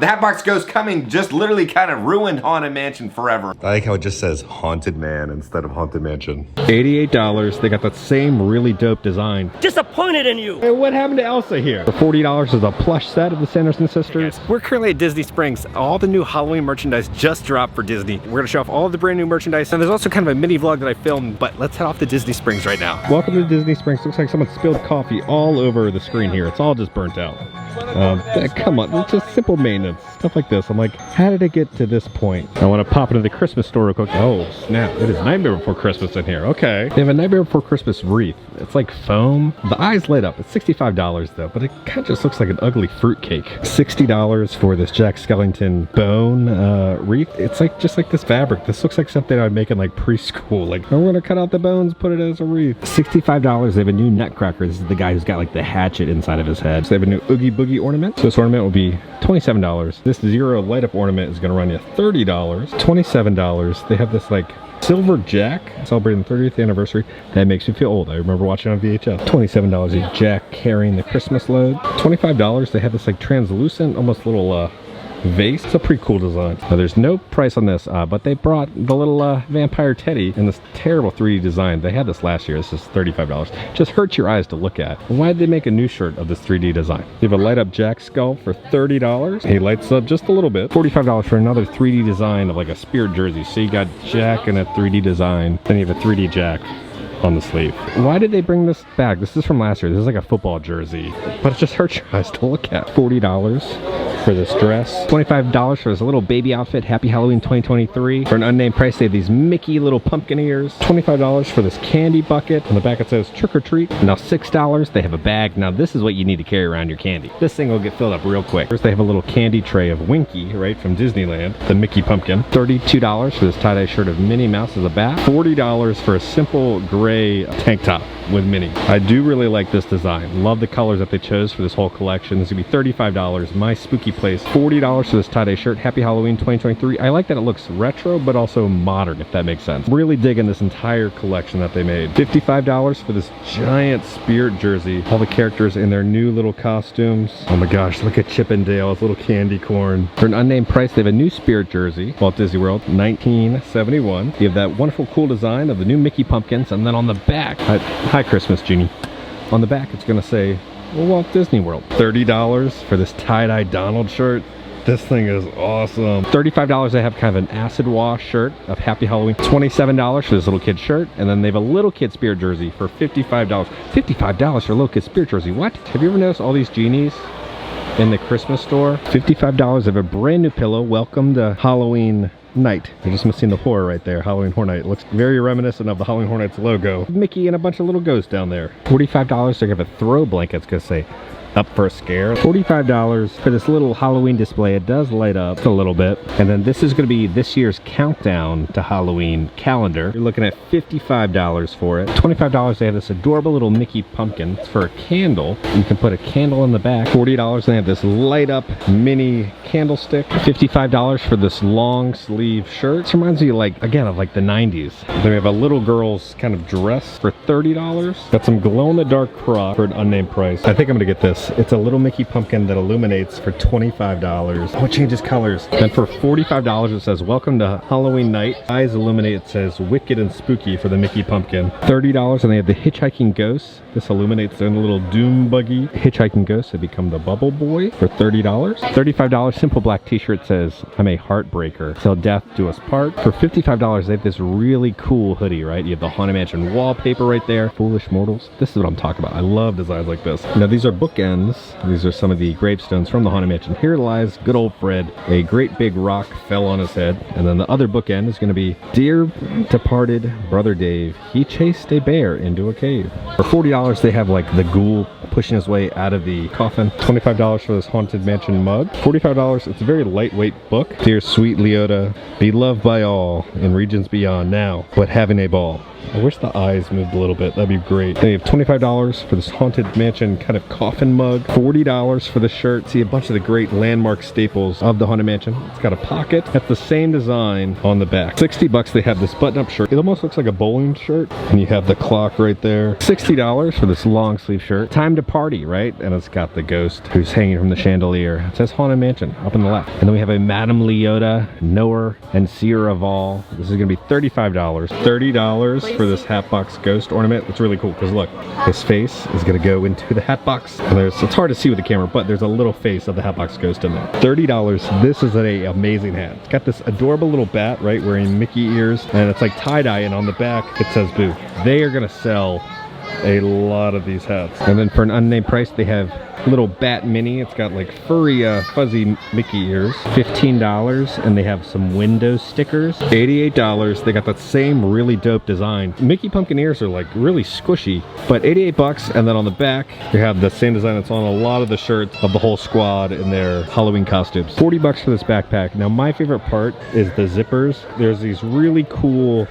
The Hatbox Ghost Coming just literally kind of ruined Haunted Mansion forever. I like how it just says Haunted Man instead of Haunted Mansion. $88, they got that same really dope design. Disappointed in you! Hey, what happened to Elsa here? For $40 is a plush set of the Sanderson sisters. Hey guys, we're currently at Disney Springs. All the new Halloween merchandise just dropped for Disney. We're gonna show off all the brand new merchandise, and there's also kind of a mini vlog that I filmed, but let's head off to Disney Springs right now. Welcome to Disney Springs. Looks like someone spilled coffee all over the screen here. It's all just burnt out. Come on, it's just simple maintenance. Stuff like this. I'm like, how did it get to this point? I want to pop into the Christmas store real quick. Oh, snap. It is Nightmare Before Christmas in here. Okay. They have a Nightmare Before Christmas wreath. It's like foam. The eyes light up. It's $65 though, but it kind of just looks like an ugly fruitcake. $60 for this Jack Skellington bone wreath. It's like just like this fabric. This looks like something I'd make in like preschool. Like, I'm gonna cut out the bones, put it as a wreath. $65. They have a new Nutcracker. This is the guy who's got like the hatchet inside of his head. So they have a new Oogie Boogie ornament. So this ornament will be $27. This Zero light up ornament is gonna run you $30. $27. They have this like silver jack celebrating the 30th anniversary. That makes me feel old. I remember watching on VHS. $27 a jack carrying the Christmas load. $25. They have this like translucent, almost little vase. It's a pretty cool design. Now, there's no price on this, but they brought the little vampire teddy in this terrible 3D design. They had this last year. This is $35. Just hurts your eyes to look at. Why did they make a new shirt of this 3D design? They have a light up Jack skull for $30. He lights up just a little bit. $45 for another 3D design of like a spirit jersey. So you got Jack in a 3D design. Then you have a 3D Jack on the sleeve. Why did they bring this back? This is from last year. This is like a football jersey, but it just hurts your eyes to look at. $40 for this dress. $25 for this little baby outfit. Happy Halloween 2023. For an unnamed price, they have these Mickey little pumpkin ears. $25 for this candy bucket. On the back it says trick or treat. Now $6, they have a bag. Now this is what you need to carry around your candy. This thing will get filled up real quick. First they have a little candy tray of Winky, right, from Disneyland. The Mickey pumpkin. $32 for this tie-dye shirt of Minnie Mouse as a bat. $40 for a simple gray tank top with Minnie. I do really like this design. Love the colors that they chose for this whole collection. This is gonna be $35. My spooky place. $40 for this tie-dye shirt. Happy Halloween 2023. I like that it looks retro but also modern, if that makes sense. Really digging this entire collection that they made. $55 for this giant spirit jersey. All the characters in their new little costumes. Oh my gosh, look at Chip and Dale, his little candy corn. For an unnamed price, they have a new spirit jersey. Walt Disney World, 1971. You have that wonderful cool design of the new Mickey pumpkins, and then on the back, hi Christmas Genie. On the back it's gonna say Walt Disney World. $30 for this tie-dye Donald shirt. This thing is awesome. $35 they have kind of an acid wash shirt of Happy Halloween. $27 for this little kid shirt, and then they have a little kid spirit jersey for $55. $55 for a little kid spirit jersey. What? Have you ever noticed all these genies in the Christmas store? $55 of a brand new pillow. Welcome to Halloween night. You're just missing the horror right there. Halloween Horror Night. It looks very reminiscent of the Halloween Horror Nights logo. Mickey and a bunch of little ghosts down there. $45 they have a throw blanket. It's gonna say up for a scare. $45 for this little Halloween display. It does light up a little bit. And then this is going to be this year's countdown to Halloween calendar. You're looking at $55 for it. $25 they have this adorable little Mickey pumpkin. It's for a candle. You can put a candle in the back. $40 they have this light up mini candlestick. $55 for this long sleeve shirt. This reminds me like, again, of like the 90s. Then we have a little girl's kind of dress for $30. Got some glow in the dark croc for an unnamed price. I think I'm gonna get this. It's a little Mickey pumpkin that illuminates for $25. Oh, it changes colors. Then for $45 it says welcome to Halloween night. Eyes illuminate. It says wicked and spooky for the Mickey pumpkin. $30 and they have the hitchhiking ghost. This illuminates in a little doom buggy. Hitchhiking ghost. They become the bubble boy for $30. $35 simple black t-shirt says I'm a heartbreaker till death do us part. For $55 they have this really cool hoodie, right? You have the Haunted Mansion wallpaper right there. Foolish mortals. This is what I'm talking about. I love designs like this. Now these are bookends. These are some of the gravestones from the Haunted Mansion. Here lies good old Fred. A great big rock fell on his head. And then the other bookend is going to be dear departed brother Dave. He chased a bear into a cave. For $40 they have like the ghoul pushing his way out of the coffin. $25 for this Haunted Mansion mug. $45, it's a very lightweight book. Dear sweet Leota, be loved by all in regions beyond now, but having a ball. I wish the eyes moved a little bit. That'd be great. They have $25 for this Haunted Mansion kind of coffin mug. $40 for the shirt. See a bunch of the great landmark staples of the Haunted Mansion. It's got a pocket. That's the same design on the back. 60 bucks they have this button-up shirt. It almost looks like a bowling shirt. And you have the clock right there. $60 for this long sleeve shirt. Time to party, right? And it's got the ghost who's hanging from the chandelier. It says Haunted Mansion up on the left. And then we have a Madame Leota, Knower, and Seer of All. This is gonna be $35. $30 for this Hatbox ghost ornament. It's really cool because look, his face is gonna go into the Hatbox. And it's hard to see with the camera, but there's a little face of the Hatbox ghost in there. $30. This is an amazing hat. It's got this adorable little bat, right, wearing Mickey ears, and it's like tie-dye, and on the back it says Boo. They are gonna sell a lot of these hats. And then for an unnamed price, they have little bat mini. It's got like furry, fuzzy Mickey ears. $15, and they have some Windows stickers. $88. They got that same really dope design. Mickey pumpkin ears are like really squishy, but 88 bucks. And then on the back, you have the same design that's on a lot of the shirts of the whole squad in their Halloween costumes. 40 bucks for this backpack. Now, my favorite part is the zippers. There's these really cool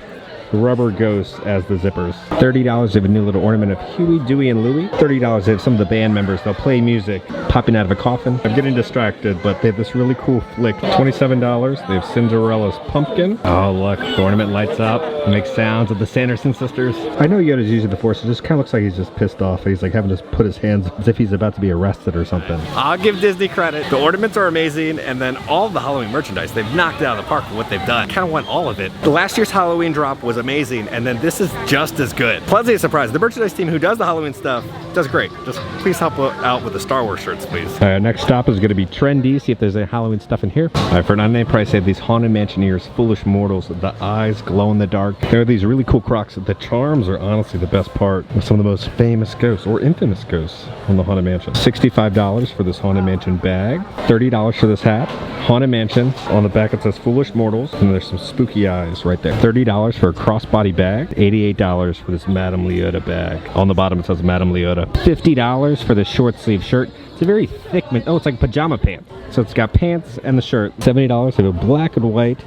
rubber ghosts as the zippers. $30, they have a new little ornament of Huey, Dewey, and Louie. $30, they have some of the band members. They'll play music popping out of a coffin. I'm getting distracted, but they have this really cool flick. $27, they have Cinderella's pumpkin. Oh, look, the ornament lights up. It makes sounds of the Sanderson sisters. I know Yoda's using the Force. It just kind of looks like he's just pissed off. He's like having to put his hands as if he's about to be arrested or something. I'll give Disney credit. The ornaments are amazing, and then all the Halloween merchandise, they've knocked it out of the park with what they've done. Kind of want all of it. The last year's Halloween drop was amazing, and then this is just as good. Pleasantly surprised. The merchandise team who does the Halloween stuff does great. Just please help out with the Star Wars shirts, please. Next stop is going to be Trendy. See if there's any Halloween stuff in here. For an unnamed price, they have these Haunted Mansion ears, Foolish Mortals. The eyes glow in the dark. There are these really cool Crocs. The charms are honestly the best part of some of the most famous ghosts or infamous ghosts on the Haunted Mansion. $65 for this Haunted Mansion bag. $30 for this hat. Haunted Mansion. On the back it says Foolish Mortals, and there's some spooky eyes right there. $30 for a crossbody bag. $88 for this Madame Leota bag. On the bottom it says Madame Leota. $50 for this short sleeve shirt. It's a very thick, oh, it's like pajama pants. So it's got pants and the shirt. $70 for the black and white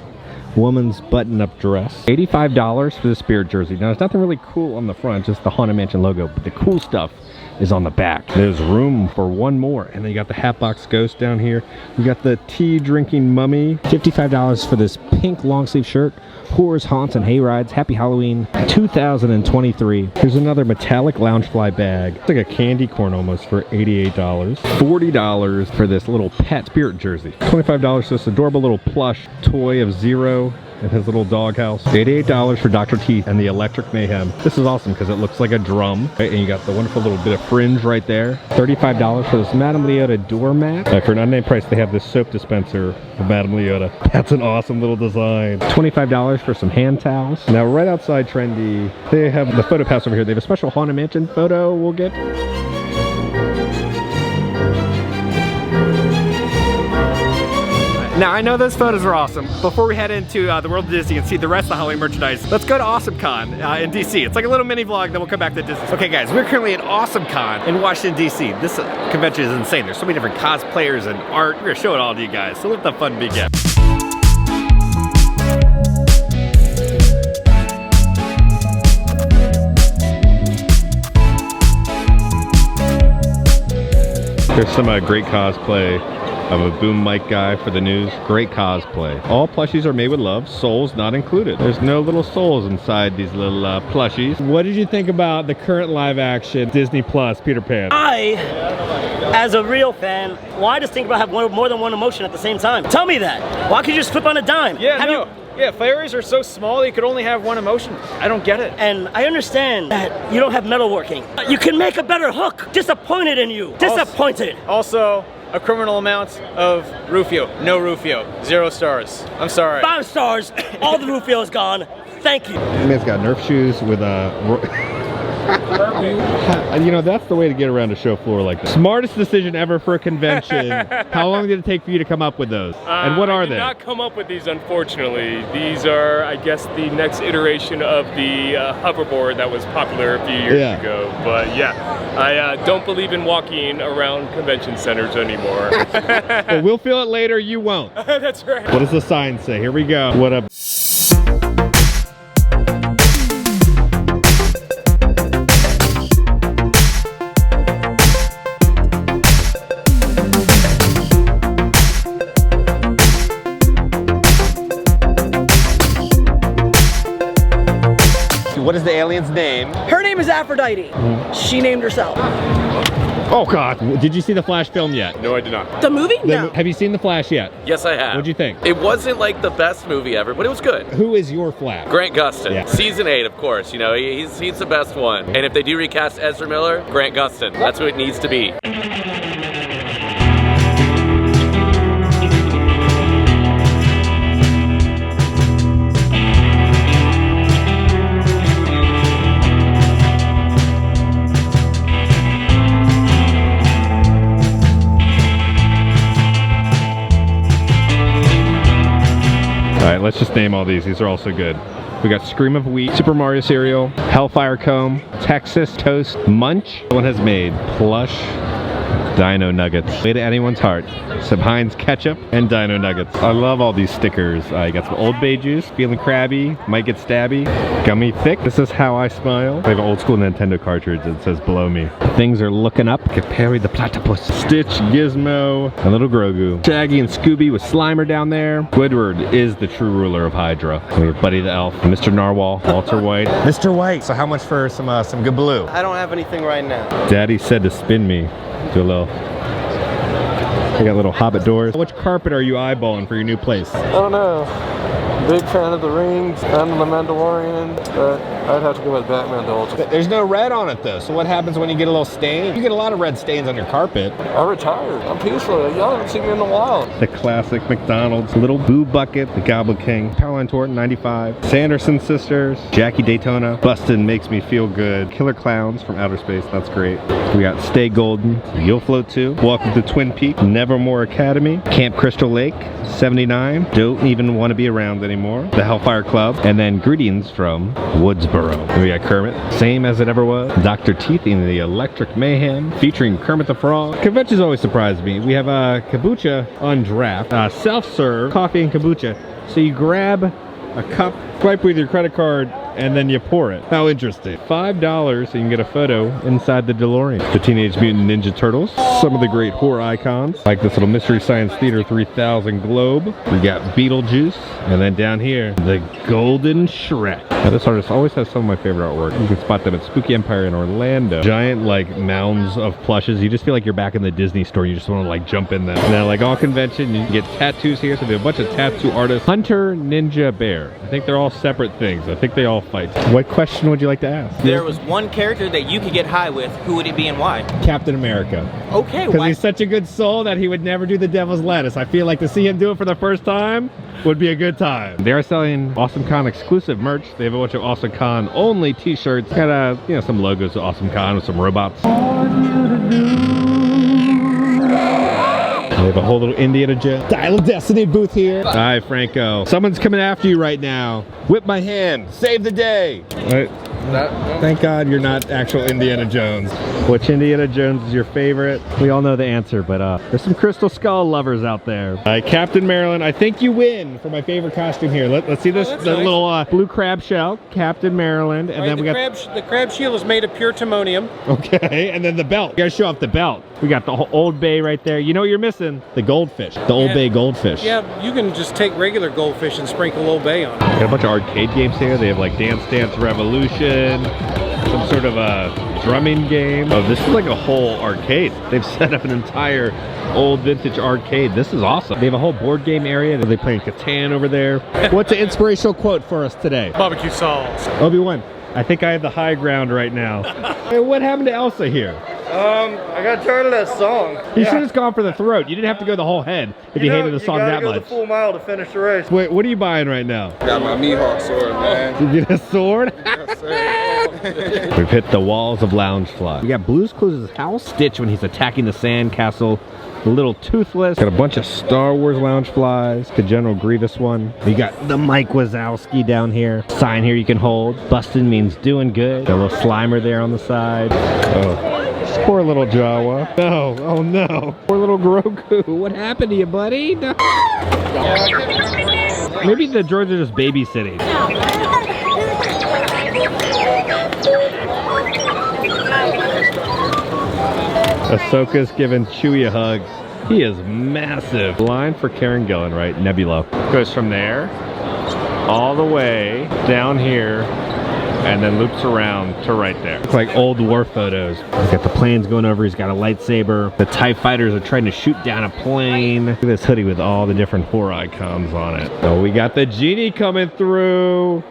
woman's button-up dress. $85 for the Spirit jersey. Now, there's nothing really cool on the front, just the Haunted Mansion logo, but the cool stuff is on the back. There's room for one more. And then you got the Hatbox Ghost down here. You got the tea-drinking mummy. $55 for this pink long-sleeve shirt. Horrors, Haunts, and Hayrides. Happy Halloween 2023. Here's another metallic Loungefly bag. It's like a candy corn almost for $88. $40 for this little pet Spirit jersey. $25 for this adorable little plush toy of Zero and his little doghouse. $88 for Dr. Teeth and the Electric Mayhem. This is awesome because it looks like a drum, right? And you got the wonderful little bit of fringe right there. $35 for this Madame Leota doormat. For an unnamed price, they have this soap dispenser of Madame Leota. That's an awesome little design. $25 for some hand towels. Now, right outside Trendy, they have the photo pass over here. They have a special Haunted Mansion photo we'll get. Now, I know those photos are awesome. Before we head into the World of Disney and see the rest of the Halloween merchandise, let's go to AwesomeCon in DC. It's like a little mini vlog, then we'll come back to Disney. Okay guys, we're currently at AwesomeCon in Washington, DC. This convention is insane. There's so many different cosplayers and art. We're gonna show it all to you guys, so let the fun begin. There's some great cosplay of a boom mic guy for the news. Great cosplay. All plushies are made with love. Souls not included. There's no little souls inside these little plushies. What did you think about the current live action Disney Plus Peter Pan? As a real fan, why does think about have more than one emotion at the same time? Tell me that. Why can't you just flip on a dime? Yeah, Yeah, fairies are so small you could only have one emotion. I don't get it. And I understand that you don't have metalworking. You can make a better hook. Disappointed in you. Disappointed. Also, a criminal amount of Rufio. No Rufio. 0 stars. I'm sorry. 5 stars. All the Rufio is gone. Thank you. Man's got Nerf shoes with a... You know, that's the way to get around a show floor like this. Smartest decision ever for a convention. How long did it take for you to come up with those? And what are they? I did not come up with these, unfortunately. These are, I guess, the next iteration of the hoverboard that was popular a few years ago. But yeah, I don't believe in walking around convention centers anymore. Well, we'll feel it later, you won't. That's right. What does the sign say? Here we go. What up? What is the alien's name? Her name is Aphrodite. She named herself. Oh God! Did you see the Flash film yet? No, I did not. The movie? No. Have you seen the Flash yet? Yes, I have. What'd you think? It wasn't like the best movie ever, but it was good. Who is your Flash? Grant Gustin. Yeah. Season 8, of course. You know, he's the best one. And if they do recast Ezra Miller, Grant Gustin. That's who it needs to be. Alright, let's just name all these. These are all so good. We got Scream of Wheat, Super Mario cereal, Hellfire Comb, Texas Toast Munch. One has made plush Dino Nuggets. Way to anyone's heart. Some Heinz ketchup and Dino Nuggets. I love all these stickers. I got some Old Bay juice, feeling crabby, might get stabby. Gummy thick, this is how I smile. I have an old school Nintendo cartridge that says blow me. Things are looking up. Perry the Platypus. Stitch, Gizmo, and little Grogu. Shaggy and Scooby with Slimer down there. Squidward is the true ruler of Hydra. We have Buddy the Elf, Mr. Narwhal, Walter White. Mr. White, so how much for some good blue? I don't have anything right now. Daddy said to spin me. Do a little. I got little hobbit doors. Which carpet are you eyeballing for your new place? I don't know. Big fan of the Rings and the Mandalorian, but I'd have to go with Batman to ultimate. There's no red on it though, so what happens when you get a little stain? You get a lot of red stains on your carpet. I retired. I'm peaceful. Y'all haven't seen me in a while. The classic McDonald's, Little Boo Bucket, the Goblin King, Caroline Torton 95, Sanderson Sisters, Jackie Daytona, Bustin' Makes Me Feel Good, Killer Clowns from Outer Space, that's great. We got Stay Golden, You'll Float 2, Welcome to Twin Peaks, Nevermore Academy, Camp Crystal Lake, 79, Don't Even Want to Be Around Anymore, The Hellfire Club, and then Greetings from Woodsboro. We got Kermit, Same As It Ever Was, Dr. Teeth in the Electric Mayhem, featuring Kermit the Frog. Conventions always surprise me. We have kombucha on draft, self-serve, coffee and kombucha. So you grab a cup, swipe with your credit card, and then you pour it. How interesting. $5 so you can get a photo inside the DeLorean. The Teenage Mutant Ninja Turtles. Some of the great horror icons, like this little Mystery Science Theater 3000 globe. We got Beetlejuice, and then down here, the Golden Shrek. Now this artist always has some of my favorite artwork. You can spot them at Spooky Empire in Orlando. Giant like mounds of plushes. You just feel like you're back in the Disney store. You just want to like jump in them. Now like all convention, you can get tattoos here. So they have a bunch of tattoo artists. Hunter, Ninja, Bear. I think they're all separate things. I think they all fight. What question would you like to ask? There was one character that you could get high with. Who would it be and why? Captain America. Okay, Because why? he's such a good soul that he would never do the devil's lettuce. I feel like to see him do it for the first time would be a good time. They are selling AwesomeCon exclusive merch. They have a bunch of AwesomeCon only t-shirts. Got some logos of AwesomeCon with some robots. They have a whole little Indiana Jones Dial of Destiny booth here. Hi, Franco. Someone's coming after you right now. Whip my hand. Save the day. Right. Thank God you're not actual Indiana Jones. Which Indiana Jones is your favorite? We all know the answer, but there's some Crystal Skull lovers out there. Captain Maryland, I think you win for my favorite costume here. Let's see this little blue crab shell, Captain Maryland, and then we got the crab shield is made of pure timonium. Okay, and then the belt. You gotta show off the belt. We got the Old Bay right there. You know what you're missing? The goldfish, the Old Bay goldfish. Yeah, you can just take regular goldfish and sprinkle Old Bay on it. Got a bunch of arcade games here. They have like Dance Dance Revolution, some sort of a drumming game. Oh, this is like a whole arcade. They've set up an entire old vintage arcade. This is awesome. They have a whole board game area. They play Catan over there. What's an inspirational quote for us today? Barbecue sauce. Obi-Wan, I think I have the high ground right now. Hey, what happened to Elsa here? I got tired of that song. You should have just gone for the throat. You didn't have to go the whole head if you hated the song that much. You gotta go the full mile to finish the race. Wait, what are you buying right now? Got my Mihawk sword, man. You get a sword? We've hit the walls of Loungefly. We got Blue's Clues' house. Stitch when he's attacking the sandcastle. The Little Toothless. Got a bunch of Star Wars Loungeflies. The General Grievous one. We got the Mike Wazowski down here. Sign here you can hold. Bustin' means doing good. Got a little Slimer there on the side. Oh. Poor little Jawa. No, oh no. Poor little Grogu. What happened to you, buddy? No. Maybe the droids are just babysitting. Ahsoka's giving Chewie a hug. He is massive. Line for Karen Gillan, right? Nebula. Goes from there all the way down here and then loops around to right there. It's like old war photos. He's got the planes going over, he's got a lightsaber. The TIE fighters are trying to shoot down a plane. Look at this hoodie with all the different horror icons on it. Oh, we got the genie coming through.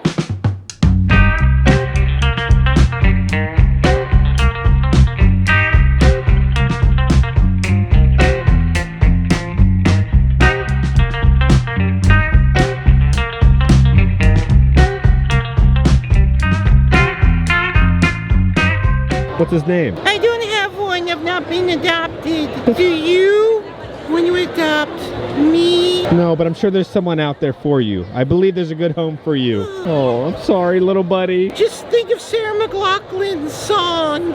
What's his name? I don't have one. I've not been adopted. Do you? When you adopt me? No, but I'm sure there's someone out there for you. I believe there's a good home for you. Oh, I'm sorry, little buddy. Just think of Sarah McLachlan's song.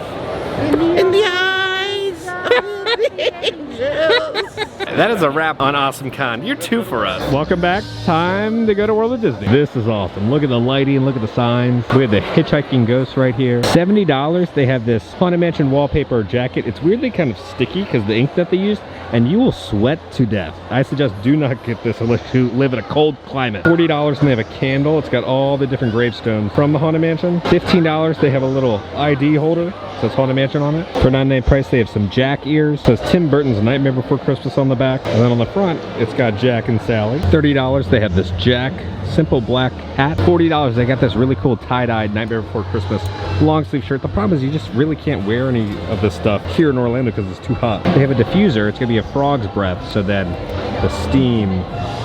In the eyes of the angels. That is a wrap on Awesome Con. You're two for us. Welcome back. Time to go to World of Disney. This is awesome. Look at the lighting, look at the signs. We have the hitchhiking ghost right here. $70. They have this Haunted Mansion wallpaper jacket. It's weirdly kind of sticky because the ink that they used, and you will sweat to death. I suggest do not get this unless you live in a cold climate. $40 and they have a candle. It's got all the different gravestones from the Haunted Mansion. $15, they have a little ID holder. It says Haunted Mansion on it. For $99 price, they have some Jack ears. It says Tim Burton's Nightmare Before Christmas on the back. And then on the front, it's got Jack and Sally. $30, they have this Jack simple black hat. $40, they got this really cool tie-dyed Nightmare Before Christmas long sleeve shirt. The problem is you just really can't wear any of this stuff here in Orlando because it's too hot. They have a diffuser. It's gonna be a frog's breath, so then the steam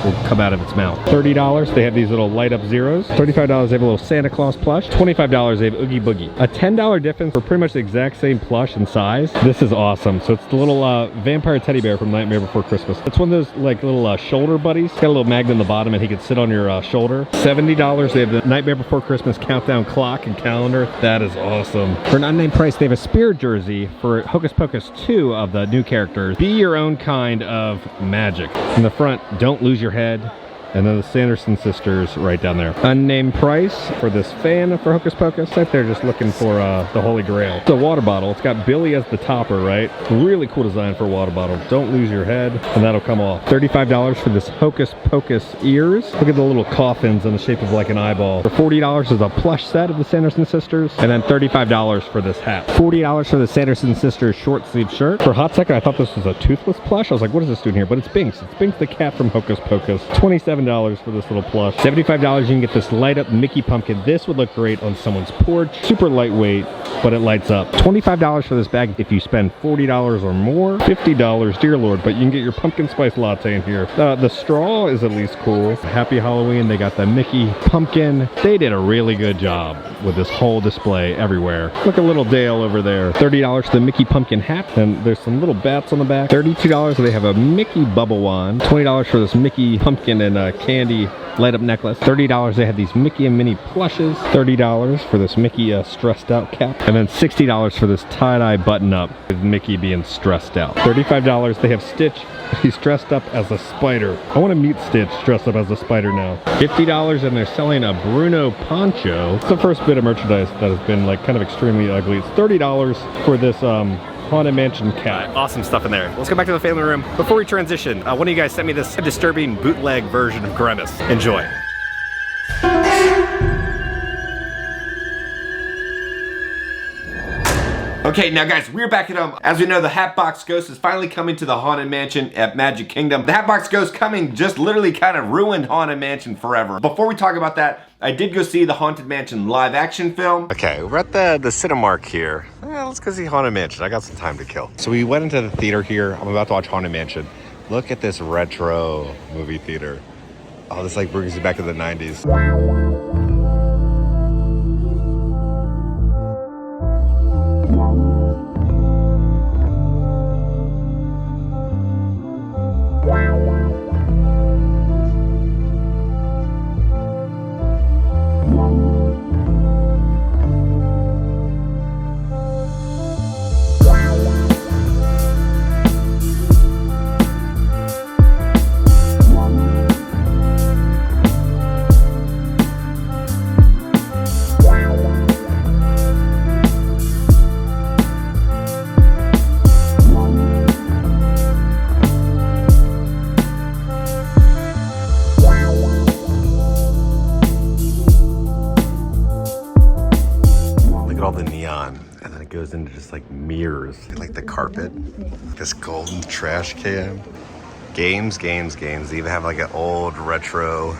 will come out of its mouth. $30, they have these little light up zeros. $35, they have a little Santa Claus plush. $25, they have Oogie Boogie. A $10 difference for pretty much the exact same plush and size. This is awesome. So it's the little vampire teddy bear from Nightmare Before Christmas. It's one of those like little shoulder buddies. Got a little magnet on the bottom and he could sit on your shoulder. $70, they have the Nightmare Before Christmas countdown clock and calendar. That is awesome. For an unnamed price, they have a spirit jersey for Hocus Pocus 2 of the new characters. Be your own kind of magic. In the front, don't lose your head. And then the Sanderson sisters right down there. Unnamed price for this fan for Hocus Pocus. Right there just looking for the Holy Grail. It's a water bottle. It's got Billy as the topper, right? Really cool design for a water bottle. Don't lose your head, and that'll come off. $35 for this Hocus Pocus ears. Look at the little coffins in the shape of like an eyeball. For $40 is a plush set of the Sanderson sisters. And then $35 for this hat. $40 for the Sanderson sisters short sleeve shirt. For a hot second, I thought this was a toothless plush. I was like, what is this doing here? But it's Binks. It's Binks the cat from Hocus Pocus. $27 for this little plush. $75, you can get this light up Mickey pumpkin. This would look great on someone's porch. Super lightweight, but it lights up. $25 for this bag if you spend $40 or more. $50, dear Lord, but you can get your pumpkin spice latte in here. The straw is at least cool. Happy Halloween. They got the Mickey pumpkin. They did a really good job with this whole display everywhere. Look at little Dale over there. $30 for the Mickey pumpkin hat, and there's some little bats on the back. $32, they have a Mickey bubble wand. $20 for this Mickey pumpkin and candy light up necklace. $30, they have these Mickey and Minnie plushes. $30 for this Mickey stressed out cap. And then $60 for this tie-dye button up with Mickey being stressed out. $35, they have Stitch. He's dressed up as a spider. I want to meet Stitch dressed up as a spider now. $50, and they're selling a Bruno poncho. It's the first bit of merchandise that has been like kind of extremely ugly. It's $30 for this Haunted Mansion cat. Awesome stuff in there. Let's go back to the family room. Before we transition, one of you guys sent me this disturbing bootleg version of Grimace. Enjoy. Okay, now guys, we're back at home. As we know, the Hatbox Ghost is finally coming to the Haunted Mansion at Magic Kingdom. The Hatbox Ghost coming just literally kind of ruined Haunted Mansion forever. Before we talk about that, I did go see the Haunted Mansion live action film. Okay, we're at the Cinemark here. Let's go see Haunted Mansion. I got some time to kill. So we went into the theater here. I'm about to watch Haunted Mansion. Look at this retro movie theater. Oh, this like brings you back to the 90s. goes into just like mirrors. I like the carpet, this golden trash can. Games. They even have like an old retro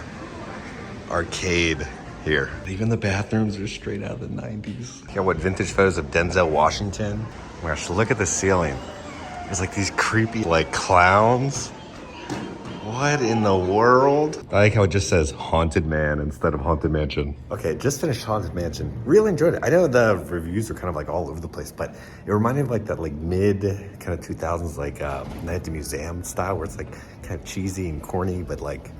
arcade here. Even the bathrooms are straight out of the 90s. You got what, vintage photos of Denzel Washington? Oh my gosh, look at the ceiling. There's like these creepy like clowns. What in the world? I like how it just says Haunted Man instead of Haunted Mansion. Okay, just finished Haunted Mansion. Really enjoyed it. I know the reviews are kind of like all over the place, but it reminded me of like that like mid kind of 2000s like Night at the Museum style where it's like kind of cheesy and corny, but like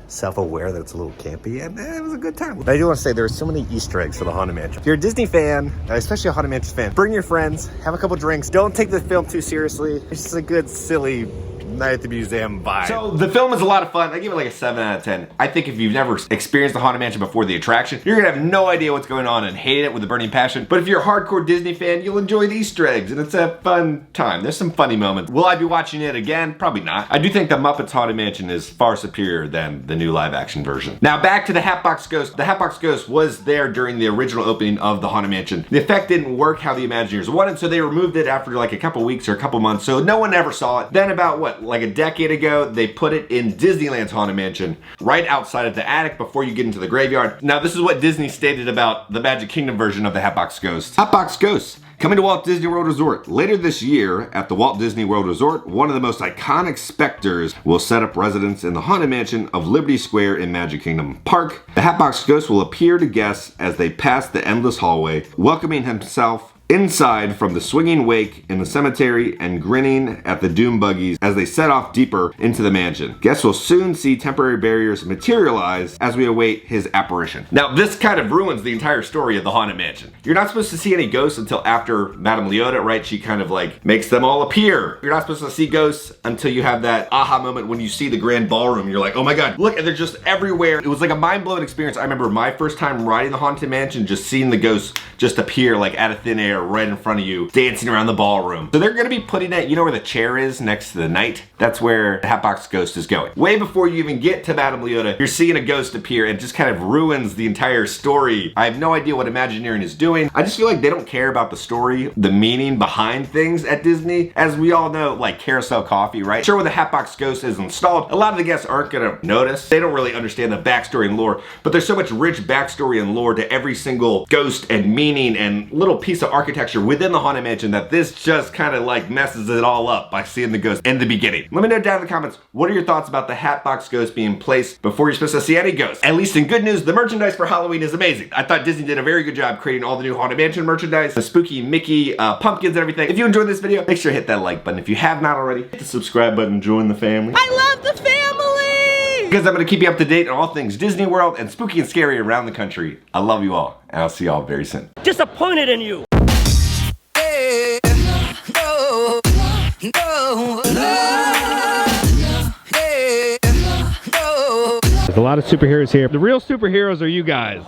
self-aware that it's a little campy, and it was a good time. But I do want to say there are so many Easter eggs for the Haunted Mansion. If you're a Disney fan, especially a Haunted Mansion fan, bring your friends, have a couple drinks. Don't take the film too seriously. It's just a good, silly Night at the Museum vibe. So the film is a lot of fun. I give it like a 7 out of 10. I think if you've never experienced the Haunted Mansion before the attraction, you're gonna have no idea what's going on and hate it with a burning passion. But if you're a hardcore Disney fan, you'll enjoy the Easter eggs, and it's a fun time. There's some funny moments. Will I be watching it again? Probably not. I do think the Muppets Haunted Mansion is far superior than the new live action version. Now back to the Hatbox Ghost. The Hatbox Ghost was there during the original opening of the Haunted Mansion. The effect didn't work how the Imagineers wanted, so they removed it after like a couple weeks or a couple months, so no one ever saw it. Then about what, like a decade ago, they put it in Disneyland's Haunted Mansion, right outside of the attic before you get into the graveyard. Now this is what Disney stated about the Magic Kingdom version of the Hatbox Ghost. Hatbox Ghost. Coming to Walt Disney World Resort. Later this year, at the Walt Disney World Resort, one of the most iconic specters will set up residence in the Haunted Mansion of Liberty Square in Magic Kingdom Park. The Hatbox Ghost will appear to guests as they pass the endless hallway, welcoming himself inside from the swinging wake in the cemetery and grinning at the doom buggies as they set off deeper into the mansion. Guests will soon see temporary barriers materialize as we await his apparition. Now this kind of ruins the entire story of the Haunted Mansion. You're not supposed to see any ghosts until after Madame Leota, right? She kind of like makes them all appear. You're not supposed to see ghosts until you have that aha moment when you see the grand ballroom. You're like, oh my God, look, and they're just everywhere. It was like a mind-blowing experience. I remember my first time riding the Haunted Mansion, just seeing the ghosts just appear like out of thin air right in front of you, dancing around the ballroom. So they're gonna be putting it, you know where the chair is next to the knight? That's where the Hatbox Ghost is going. Way before you even get to Madame Leota, you're seeing a ghost appear and it just kind of ruins the entire story. I have no idea what Imagineering is doing. I just feel like they don't care about the story, the meaning behind things at Disney. As we all know, like Carousel Coffee, right? Sure, when the Hatbox Ghost is installed, a lot of the guests aren't gonna notice. They don't really understand the backstory and lore, but there's so much rich backstory and lore to every single ghost and meaning and little piece of architecture within the Haunted Mansion that this just kind of like messes it all up by seeing the ghost in the beginning. Let me know down in the comments, what are your thoughts about the Hatbox Ghost being placed before you're supposed to see any ghosts? At least in good news, the merchandise for Halloween is amazing. I thought Disney did a very good job creating all the new Haunted Mansion merchandise, the spooky Mickey pumpkins and everything. If you enjoyed this video, make sure to hit that like button. If you have not already, hit the subscribe button, join the family. I love the family! Because I'm going to keep you up to date on all things Disney World and spooky and scary around the country. I love you all, and I'll see y'all very soon. Disappointed in you. There's a lot of superheroes here. The real superheroes are you guys.